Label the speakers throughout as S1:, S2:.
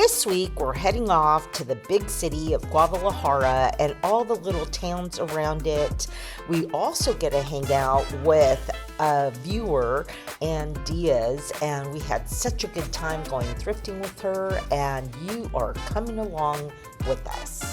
S1: This week, we're heading off to the big city of Guadalajara and all the little towns around it. We also get to hang out with a viewer, Ann Diaz, and we had such a good time going thrifting with her, and you are coming along with us.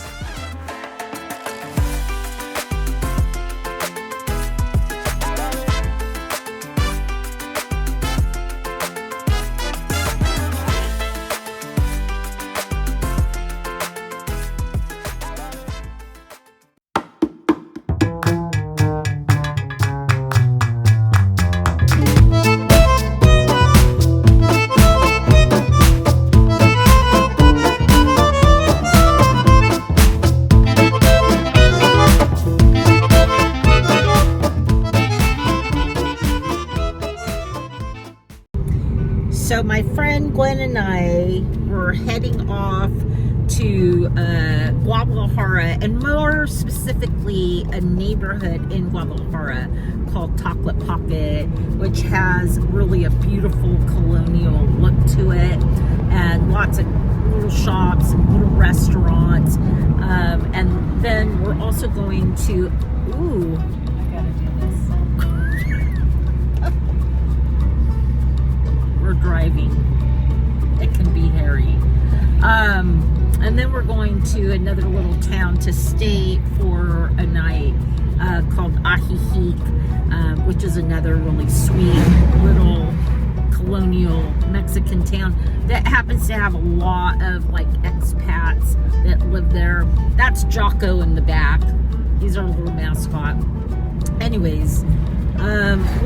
S1: So my friend Gwen and I were heading off to Guadalajara, and more specifically a neighborhood in Guadalajara called Tlaquepaque, which has really a beautiful colonial look to it, and lots of little shops and little restaurants. And then we're also going to, driving. It can be hairy. And then we're going to another little town to stay for a night called Ajijic, which is another really sweet little colonial Mexican town that happens to have a lot of like expats that live there. That's Jocko in the back. He's our little mascot. Anyways,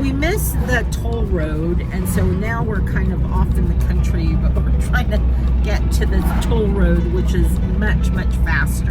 S1: we missed the toll road, and so now we're kind of off in the country, but we're trying to get to the toll road, which is much, much faster.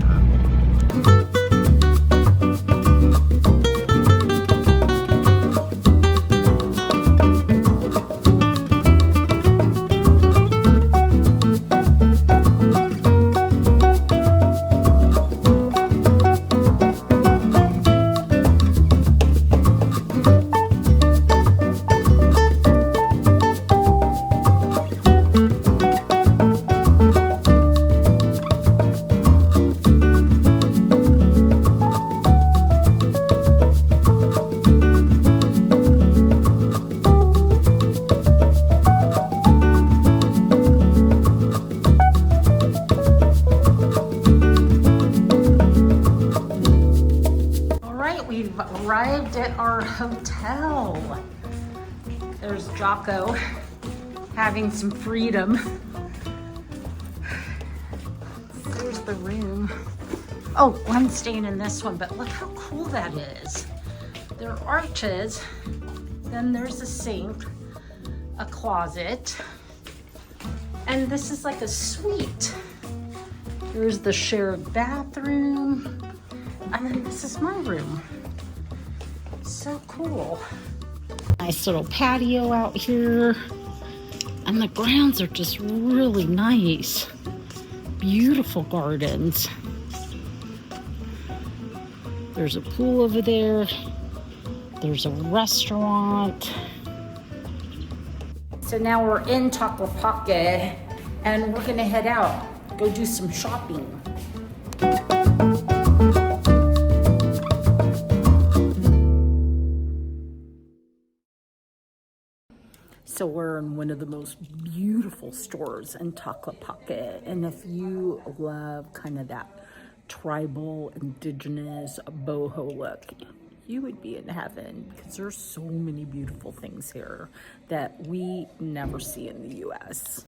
S1: Arrived at our hotel. There's Jocko having some freedom. There's the room. Oh, I'm staying in this one, but look how cool that is. There are arches, then there's a sink, a closet, and this is like a suite. There's the shared bathroom, and then this is my room. So cool. Nice little patio out here, and the grounds are just really nice. Beautiful gardens. There's a pool over there. There's a restaurant. So now we're in Tlaquepaque, and we're gonna head out, go do some shopping. So we're in one of the most beautiful stores in Tlaquepaque, and if you love kind of that tribal, indigenous, boho look, you would be in heaven, because there's so many beautiful things here that we never see in the US.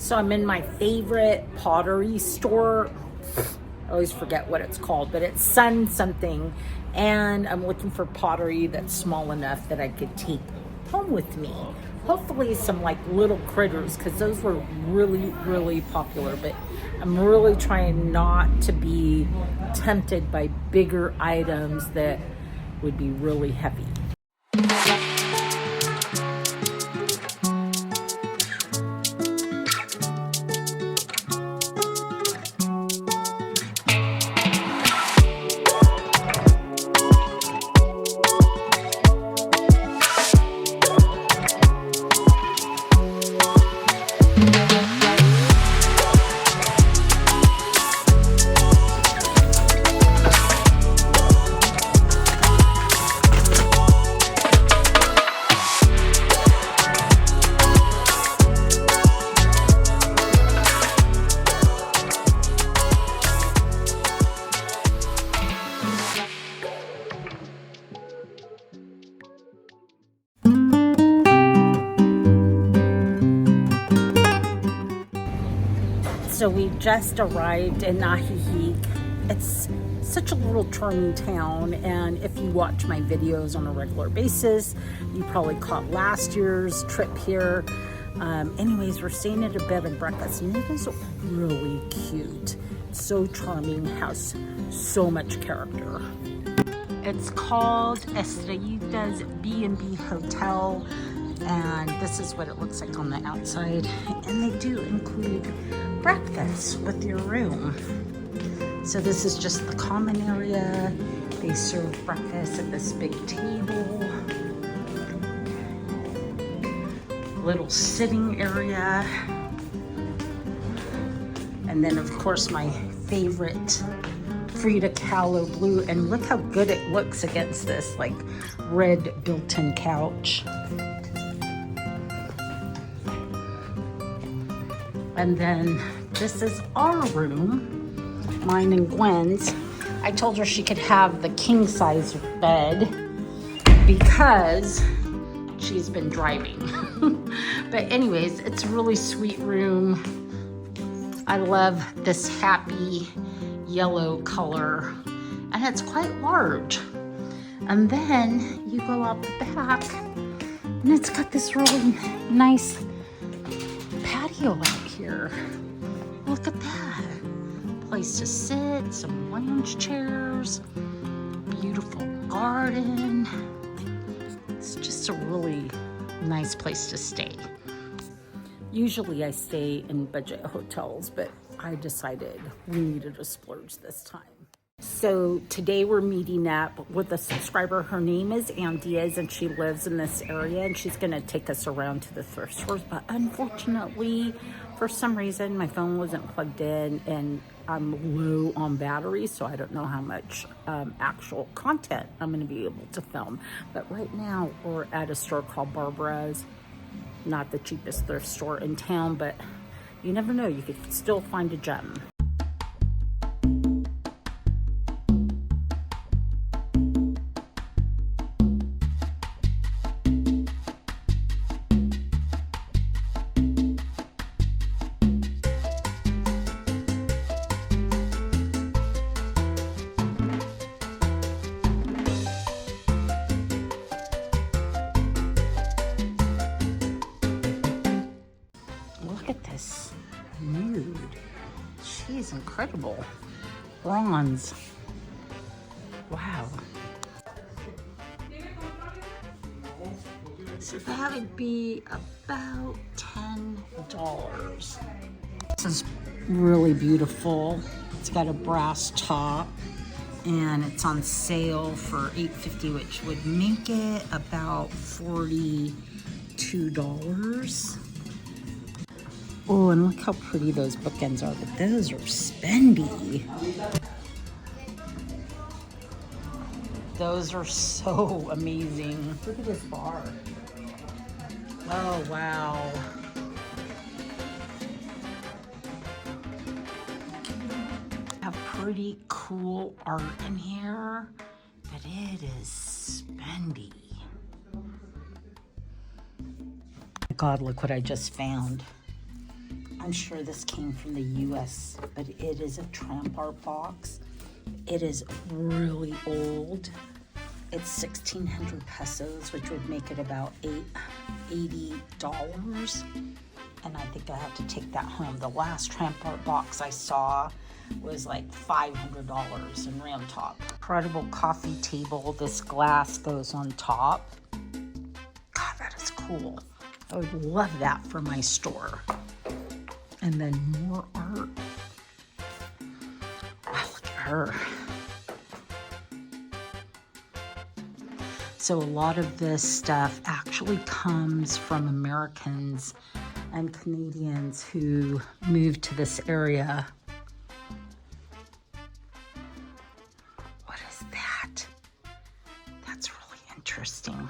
S1: So I'm in my favorite pottery store. I always forget what it's called, but it's Sun something. And I'm looking for pottery that's small enough that I could take home with me. Hopefully some like little critters, because those were really, really popular. But I'm really trying not to be tempted by bigger items that would be really heavy. So we just arrived in Ajijic. It's such a little charming town, and if you watch my videos on a regular basis, you probably caught last year's trip here. Anyways, we're staying at a bed and breakfast, and it is really cute. It's so charming, has so much character. It's called Estrellitas B&B Hotel, and this is what it looks like on the outside. And they do include breakfast with your room. So this is just the common area. They serve breakfast at this big table. Little sitting area. And then of course my favorite Frida Kahlo blue, and look how good it looks against this like red built-in couch. And then this is our room, mine and Gwen's. I told her she could have the king size bed because she's been driving. But anyways, it's a really sweet room. I love this happy yellow color, and it's quite large. And then you go out the back, and it's got this really nice patio out here. Look at that. Place to sit, some lounge chairs, beautiful garden. It's just a really nice place to stay. Usually I stay in budget hotels, but I decided we needed to splurge this time. So today we're meeting up with a subscriber. Her name is Ann Diaz, and she lives in this area, and she's gonna take us around to the thrift stores. But unfortunately, for some reason, my phone wasn't plugged in, and I'm low on battery, so I don't know how much actual content I'm gonna be able to film. But right now, we're at a store called Barbara's. Not the cheapest thrift store in town, but you never know, you could still find a gem. Look at this nude. She's incredible. Bronze. Wow. So that would be about $10. This is really beautiful. It's got a brass top, and it's on sale for $8.50, which would make it about $42. Oh, and look how pretty those bookends are, but those are spendy. Those are so amazing. Look at this bar. Oh, wow. Have pretty cool art in here, but it is spendy. God, look what I just found. I'm sure this came from the US, but it is a tramp art box. It is really old. It's 1,600 pesos, which would make it about $80. And I think I have to take that home. The last tramp art box I saw was like $500 in Ram Top. Incredible coffee table. This glass goes on top. God, that is cool. I would love that for my store. And then more art. Wow, look at her. So a lot of this stuff actually comes from Americans and Canadians who moved to this area. What is that? That's really interesting.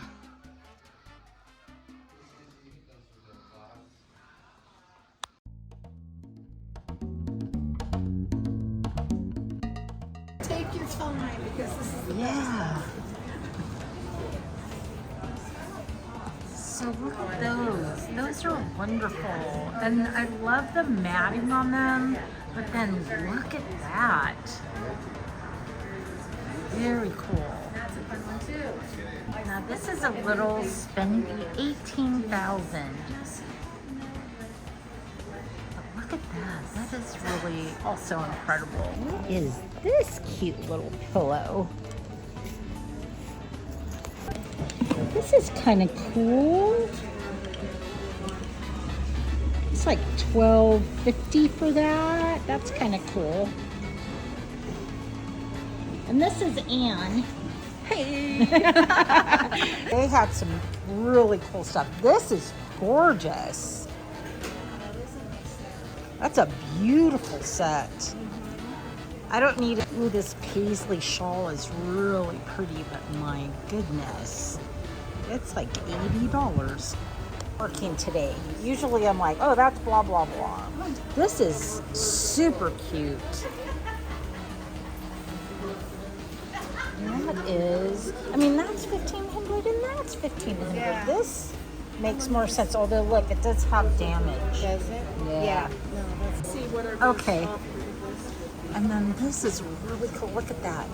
S2: Take your time because this is the
S1: Yeah. So look at those. Those are wonderful. And I love the matting on them, but then look at that. Very cool.
S2: That's a fun one too.
S1: Now this is a little spendy, 18,000. But look at that. That is really also incredible. What is this cute little pillow? This is kind of cool. It's like $12.50 for that. That's kind of cool. And this is Anne. Hey. They had some really cool stuff. This is gorgeous. That's a beautiful set. I don't need it. Ooh, this paisley shawl is really pretty, but my goodness. It's like $80. Working today. Usually I'm like, oh, that's blah, blah, blah. This is super cute. And that is, I mean, that's $1,500 and that's $1,500.
S2: Yeah.
S1: This makes more sense. Although, look, it does have damage.
S2: Does it?
S1: Yeah.
S2: No, let's see what are
S1: Okay. And then this is really cool. Look at that.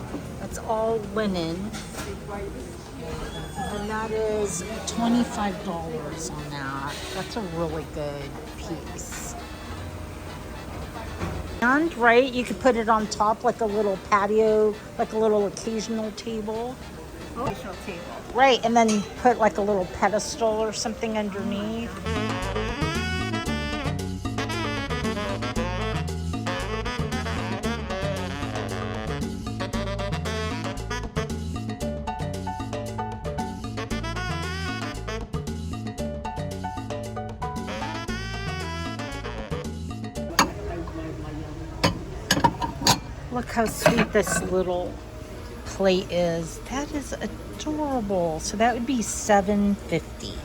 S1: It's all linen. And that is $25 on that. That's a really good piece. And right, you could put it on top like a little patio, like a little occasional table.
S2: Occasional table.
S1: Right, and then put like a little pedestal or something underneath. Look how sweet this little plate is. That is adorable. So that would be $7.50.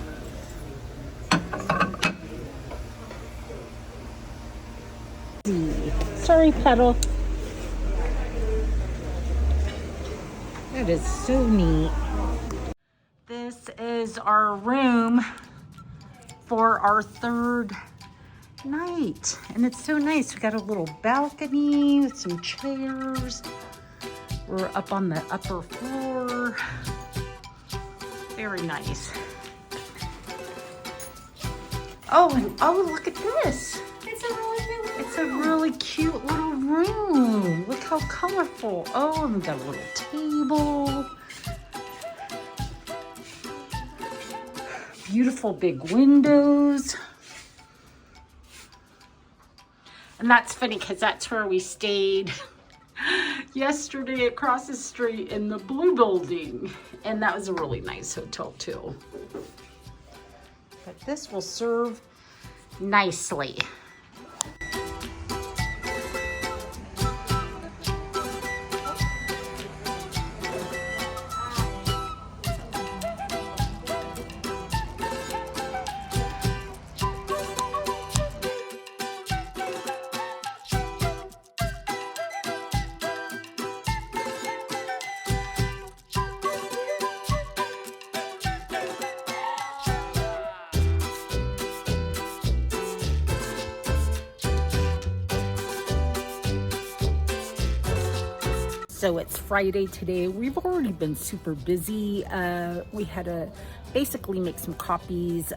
S1: Sorry, Petal. That is so neat. This is our room for our third night, and it's so nice. We got a little balcony with some chairs. We're up on the upper floor. Very nice. Oh, look at this. It's a really cute little room. Look how colorful. Oh, and we got a little table. Beautiful big windows. And that's funny because that's where we stayed yesterday across the street in the blue building. And that was a really nice hotel too. But this will serve nicely. So it's Friday today. We've already been super busy. We had to basically make some copies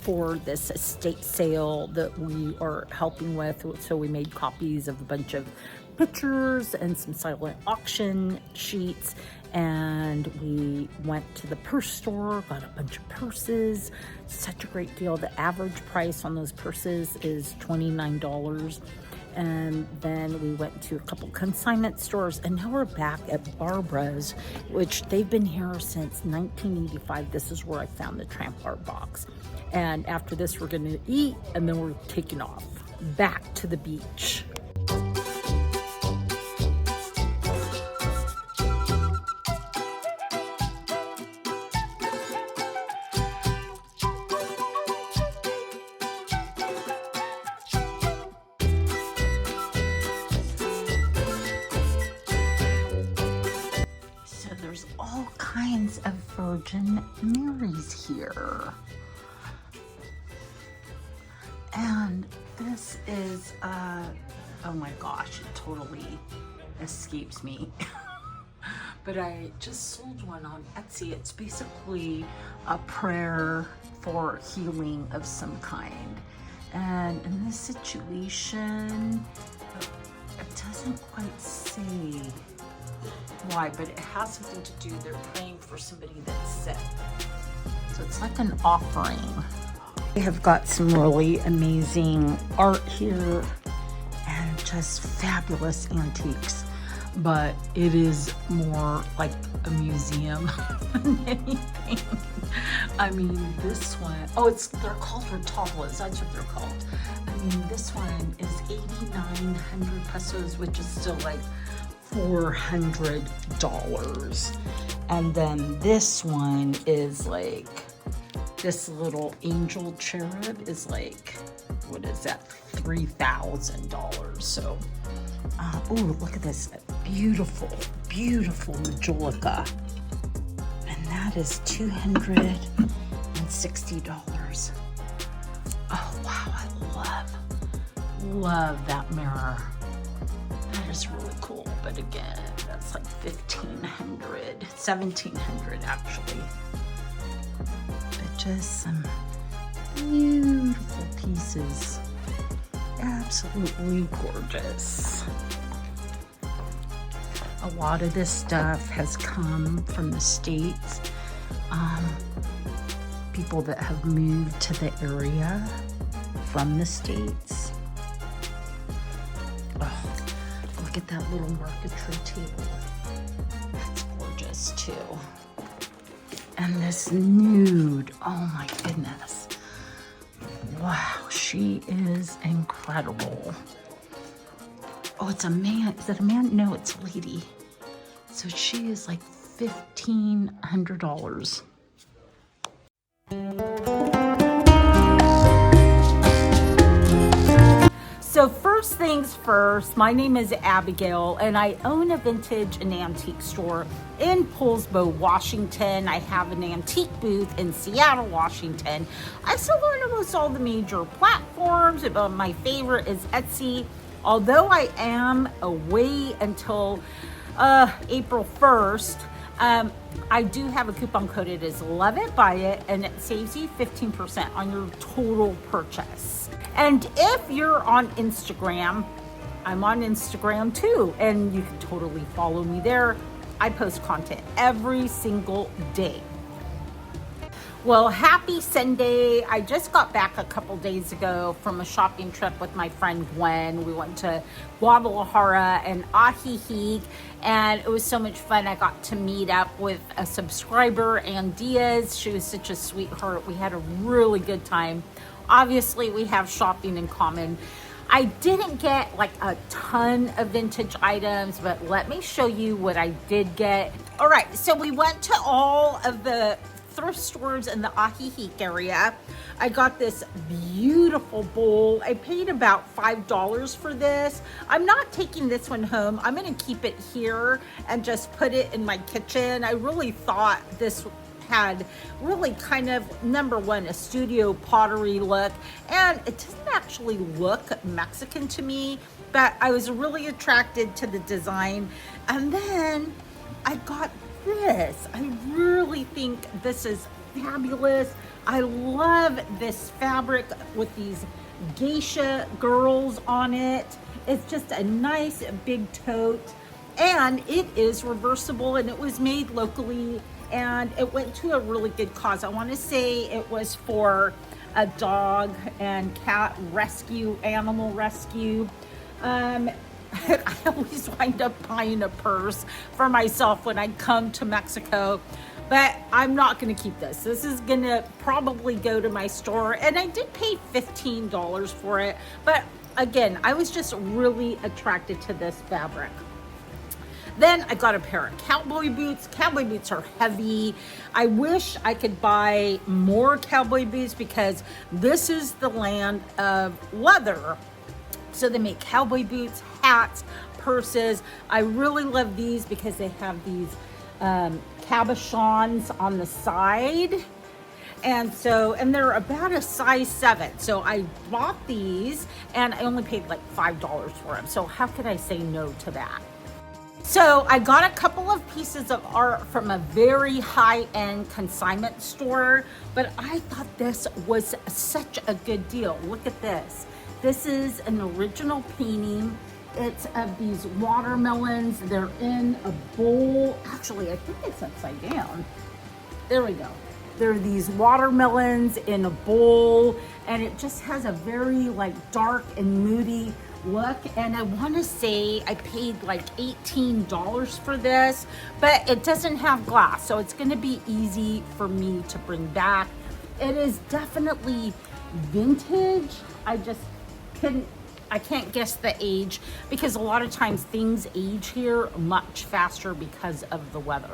S1: for this estate sale that we are helping with. So we made copies of a bunch of pictures and some silent auction sheets. And we went to the purse store, got a bunch of purses. Such a great deal. The average price on those purses is $29. And then we went to a couple consignment stores, and now we're back at Barbara's, which they've been here since 1985. This is where I found the tramp art box. And after this, we're gonna eat, and then we're taking off back to the beach. There's all kinds of Virgin Marys here. And this is, oh my gosh, it totally escapes me. But I just sold one on Etsy. It's basically a prayer for healing of some kind. And in this situation, it doesn't quite say why, but it has something to do, they're praying for somebody that's sick. So it's like an offering. They have got some really amazing art here and just fabulous antiques, but it is more like a museum than anything. I mean, this one, they're called rotalas, that's what they're called. I mean, this one is 8,900 pesos, which is still like $400. And then this one is like, this little angel cherub is like, what is that, $3,000. So oh, look at this beautiful majolica, and that is $260. Oh wow, I love that mirror. That is really cool, but again, that's like $1,700 actually. But just some beautiful pieces, absolutely gorgeous. A lot of this stuff has come from the States. People that have moved to the area from the States. Look at that little marquetry table. That's gorgeous too. And this nude, oh my goodness. Wow, she is incredible. Oh, it's a man. Is that a man? No, it's a lady. So she is like $1,500. So first things first, my name is Abigail, and I own a vintage and antique store in Poulsbo, Washington. I have an antique booth in Seattle, Washington. I sell on almost all the major platforms, but my favorite is Etsy. Although I am away until April 1st, I do have a coupon code. It is LOVEITBUYIT, and it saves you 15% on your total purchase. And if you're on Instagram, I'm on Instagram too, and you can totally follow me there. I post content every single day. Well, happy Sunday. I just got back a couple days ago from a shopping trip with my friend Gwen. We went to Guadalajara and Ajijic, and it was so much fun. I got to meet up with a subscriber, Ann Diaz. She was such a sweetheart. We had a really good time. Obviously, we have shopping in common. I didn't get like a ton of vintage items, but let me show you what I did get. All right, so we went to all of the thrift stores in the Ajijic area. I got this beautiful bowl. I paid about $5 for this. I'm not taking this one home. I'm gonna keep it here and just put it in my kitchen. I really thought this had really kind of, number one, a studio pottery look, and it doesn't actually look Mexican to me. but I was really attracted to the design. And then I got this. I really think this is fabulous. I love this fabric with these geisha girls on it. It's just a nice big tote, and it is reversible, and it was made locally, and it went to a really good cause. I want to say it was for a dog and cat rescue, animal rescue. I always wind up buying a purse for myself when I come to Mexico, but I'm not going to keep this. This is going to probably go to my store, and I did pay $15 for it, but again, I was just really attracted to this fabric. Then I got a pair of cowboy boots. Cowboy boots are heavy. I wish I could buy more cowboy boots because this is the land of leather. So they make cowboy boots, hats, purses. I really love these because they have these cabochons on the side. And they're about a size 7. So I bought these and I only paid like $5 for them. So how could I say no to that? So I got a couple of pieces of art from a very high-end consignment store, but I thought this was such a good deal. Look at this. This is an original painting. It's of these watermelons. They're in a bowl. Actually, I think it's upside down. There we go. There are these watermelons in a bowl, and it just has a very like dark and moody look. And I want to say I paid like $18 for this, but it doesn't have glass, so it's going to be easy for me to bring back. It is definitely vintage. I can't guess the age because a lot of times things age here much faster because of the weather.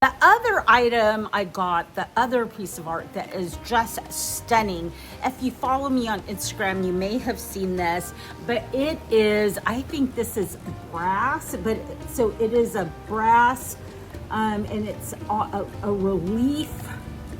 S1: The other item I got, the other piece of art that is just stunning. If you follow me on Instagram, you may have seen this, but it is, I think this is brass, but so it is a brass, and it's a relief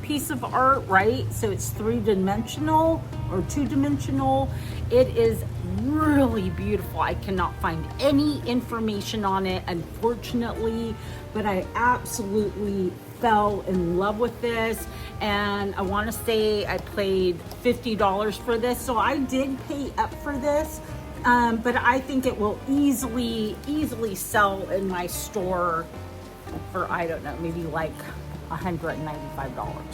S1: piece of art, right? So it's 3-dimensional or 2-dimensional. It is really beautiful. I cannot find any information on it, unfortunately, but I absolutely fell in love with this. And I want to say I paid $50 for this. So I did pay up for this, but I think it will easily sell in my store for, I don't know, maybe like $195.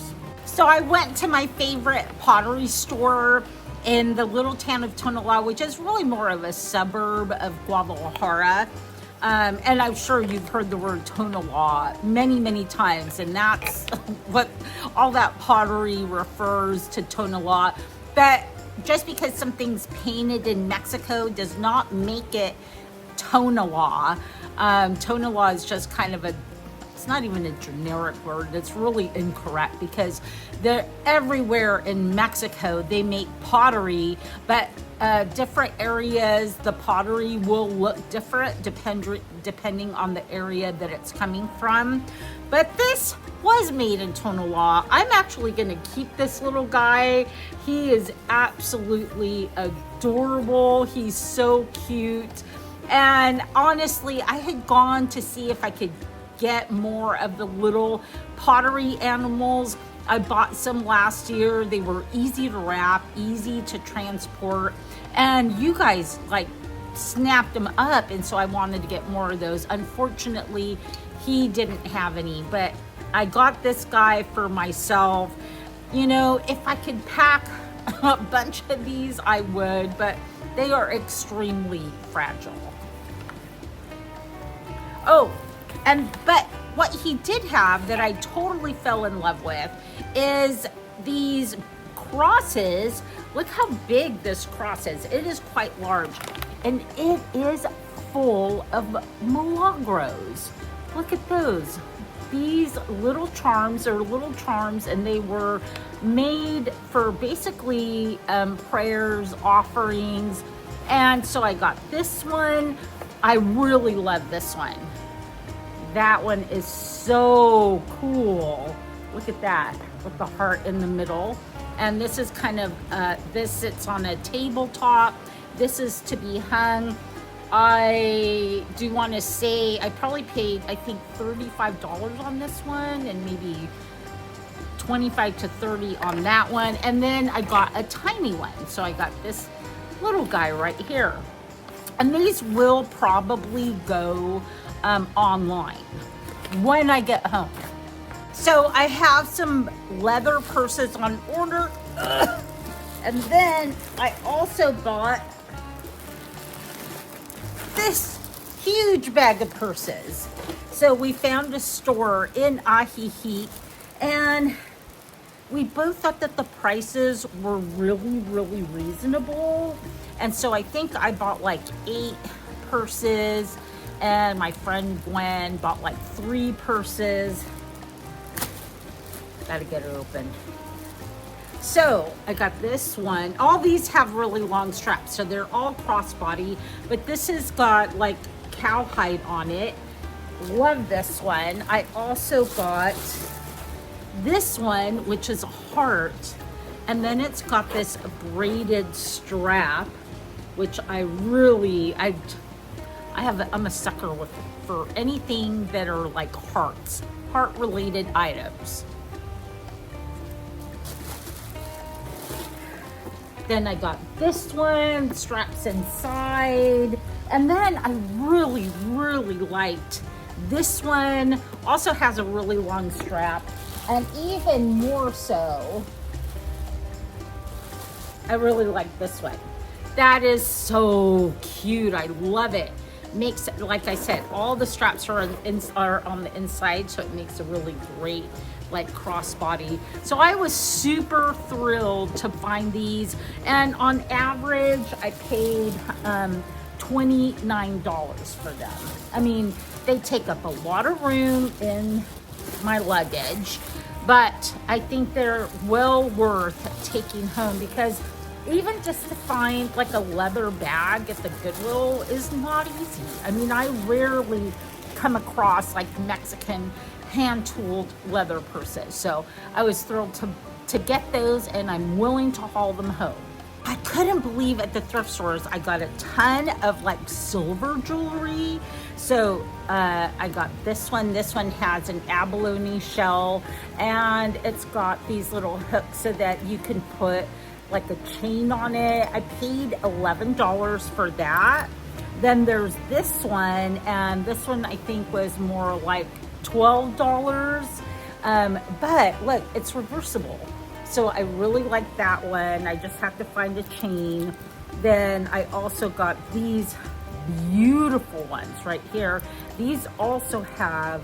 S1: So I went to my favorite pottery store in the little town of Tonala, which is really more of a suburb of Guadalajara. And I'm sure you've heard the word Tonala many, many times, and that's what all that pottery refers to, Tonala. But just because something's painted in Mexico does not make it Tonala. Tonala is just kind of it's not even a generic word. It's really incorrect because they're everywhere in Mexico. They make pottery, but different areas, the pottery will look different depending on the area that it's coming from. But this was made in Tonala. I'm actually gonna keep this little guy. He is absolutely adorable. He's so cute. And honestly, I had gone to see if I could get more of the little pottery animals. I bought some last year. They were easy to wrap, easy to transport, and you guys like snapped them up, and so I wanted to get more of those. Unfortunately, he didn't have any, but I got this guy for myself. You know, if I could pack a bunch of these, I would, but they are extremely fragile. Oh, but what he did have that I totally fell in love with is these crosses. Look how big this cross is. It is quite large, and it is full of milagros. Look at those. These little charms are little charms, and they were made for basically prayers, offerings. And so I got this one. I really love this one. That one is so cool. Look at that, with the heart in the middle. And this is kind of, this sits on a tabletop. This is to be hung I do want to say I probably paid, I think, $35 on this one, and maybe 25 to 30 on that one. And then I got a tiny one. So I got this little guy right here. And these will probably go online when I get home. So I have some leather purses on order. And then I also bought this huge bag of purses. So we found a store in Ajijic, and we both thought that the prices were really, really reasonable. And so I think I bought like 8 purses, and my friend Gwen bought like 3 purses. Gotta get it open. So I got this one. All these have really long straps, so they're all crossbody, but this has got like cowhide on it. Love this one. I also got this one, which is a heart, and then it's got this braided strap, which I'm a sucker for anything that are like heart related items. Then I got this one, straps inside. And then I really, really liked this one. Also has a really long strap. And even more so, I really like this one. That is so cute. I love it. Makes, like I said, all the straps are on the inside, so it makes a really great like crossbody. So I was super thrilled to find these, and on average I paid $29 for them. I mean, they take up a lot of room in my luggage, but I think they're well worth taking home, because even just to find like a leather bag at the Goodwill is not easy. I mean, I rarely come across like Mexican hand-tooled leather purses. So I was thrilled to get those, and I'm willing to haul them home. I couldn't believe at the thrift stores I got a ton of like silver jewelry. So I got this one. This one has an abalone shell, and it's got these little hooks so that you can put like a chain on it. I paid $11 for that. Then there's this one, and this one I think was more like $12. But look, it's reversible. So I really like that one. I just have to find a chain. Then I also got these beautiful ones right here. These also have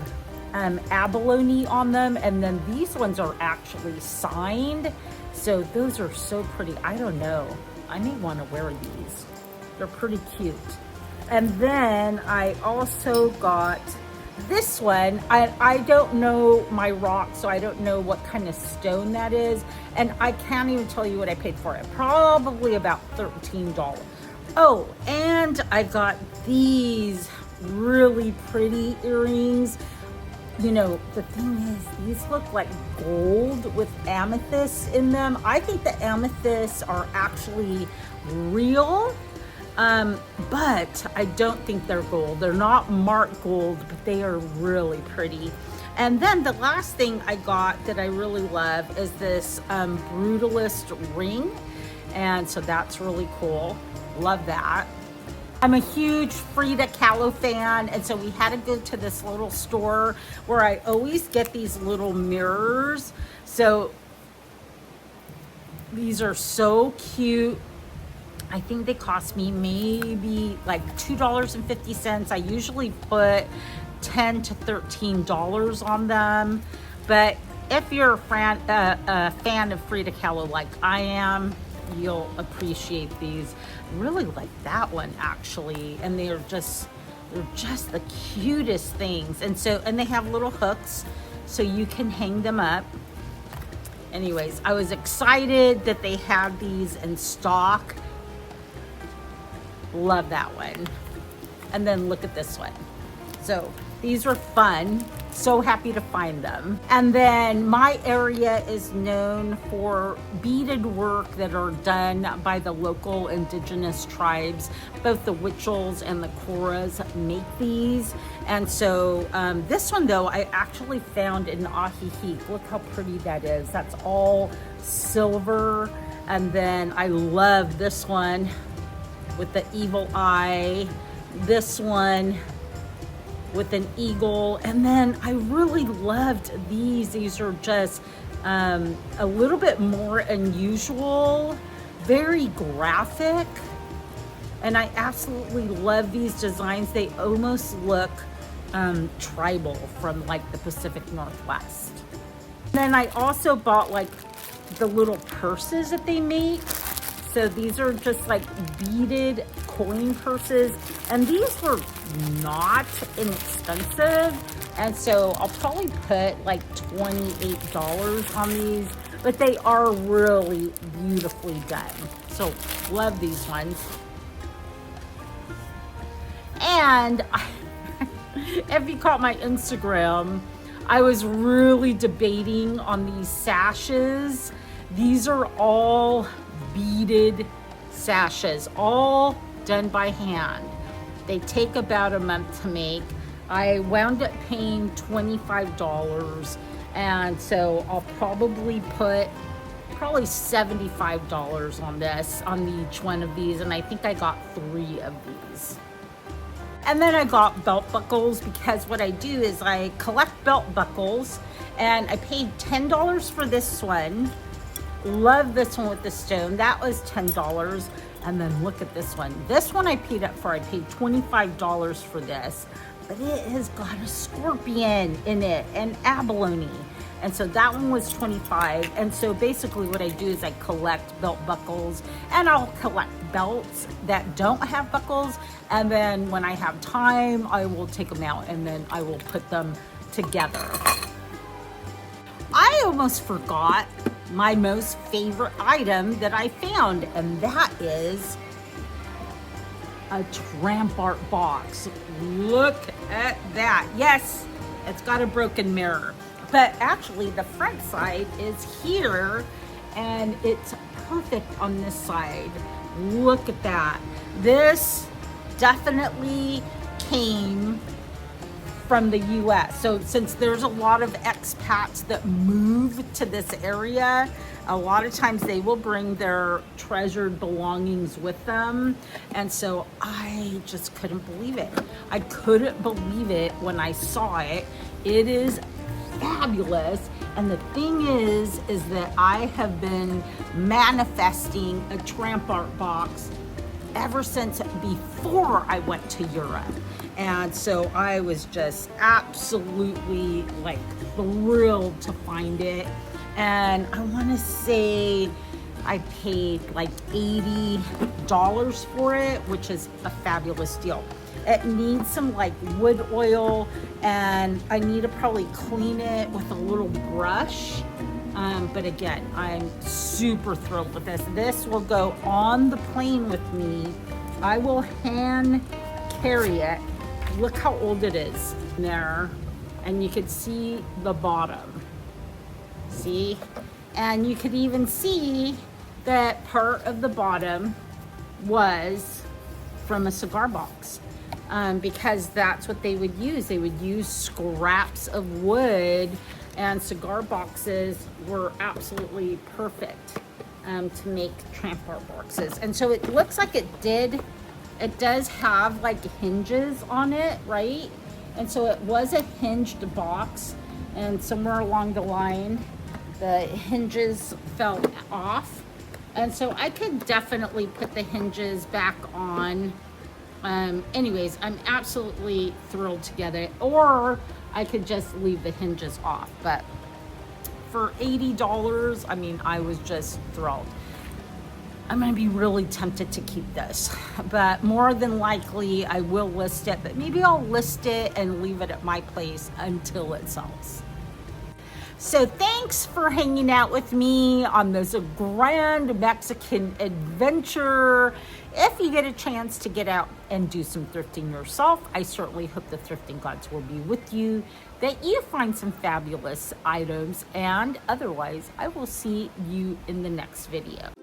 S1: abalone on them, and then these ones are actually signed. So those are so pretty. I don't know, I may want to wear these. They're pretty cute. And then I also got this one. I don't know my rock, so I don't know what kind of stone that is, and I can't even tell you what I paid for it. Probably about $13. Oh, and I got these really pretty earrings. You know, the thing is, these look like gold with amethysts in them. I think the amethysts are actually real. But I don't think they're gold. They're not marked gold, but they are really pretty. And then the last thing I got that I really love is this brutalist ring. And so that's really cool. Love that. I'm a huge Frida Kahlo fan, and so we had to go to this little store where I always get these little mirrors. So these are so cute. I think they cost me maybe like $2.50. I usually put $10 to $13 on them. But if you're a fan of Frida Kahlo like I am, you'll appreciate these. I really like that one actually, and they're just the cutest things. And they have little hooks so you can hang them up. Anyways, I was excited that they had these in stock. Love that one. And then look at this one. So these were fun. So happy to find them. And then my area is known for beaded work that are done by the local indigenous tribes. Both the Witchels and the Koras make these. And so this one though, I actually found in Ajijic. Look how pretty that is. That's all silver. And then I love this one with the evil eye. This one with an eagle. And then I really loved these. These are just a little bit more unusual, very graphic. And I absolutely love these designs. They almost look tribal from like the Pacific Northwest. Then I also bought like the little purses that they make. So these are just like beaded coin purses, and these were not inexpensive. And so I'll probably put like $28 on these, but they are really beautifully done. So love these ones. And if you caught my Instagram, I was really debating on these sashes. These are all beaded sashes, all done by hand. They take about a month to make. I wound up paying $25, and so I'll probably put $75 on this, on each one of these, and I think I got 3 of these. And then I got belt buckles, because what I do is I collect belt buckles, and I paid $10 for this one. Love this one with the stone. That was $10. And then look at this one. This one I paid up for. I paid $25 for this, but it has got a scorpion in it and abalone. And so that one was $25. And so basically what I do is I collect belt buckles, and I'll collect belts that don't have buckles. And then when I have time, I will take them out and then I will put them together. I almost forgot my most favorite item that I found, and that is a tramp art box. Look at that. Yes, it's got a broken mirror, but actually the front side is here and it's perfect on this side. Look at that. This definitely came from the US. So since there's a lot of expats that move to this area, a lot of times they will bring their treasured belongings with them. And so I just couldn't believe it. I couldn't believe it when I saw it. It is fabulous. And the thing is that I have been manifesting a tramp art box ever since before I went to Europe. And so I was just absolutely like thrilled to find it. And I want to say I paid like $80 for it, which is a fabulous deal. It needs some like wood oil, and I need to probably clean it with a little brush. But again, I'm super thrilled with this. This will go on the plane with me. I will hand carry it. Look how old it is there. And you could see the bottom. See? And you could even see that part of the bottom was from a cigar box. Because that's what they would use. They would use scraps of wood, and cigar boxes were absolutely perfect to make tramp art boxes. And so it looks like it does have like hinges on it, right? And so it was a hinged box, and somewhere along the line the hinges fell off, and so I could definitely put the hinges back on. Anyways, I'm absolutely thrilled to get it, or I could just leave the hinges off. But for $80, I mean, I was just thrilled. I'm gonna be really tempted to keep this, but more than likely I will list it, but maybe I'll list it and leave it at my place until it sells. So thanks for hanging out with me on this grand Mexican adventure. If you get a chance to get out and do some thrifting yourself, I certainly hope the thrifting gods will be with you, that you find some fabulous items, and otherwise I will see you in the next video.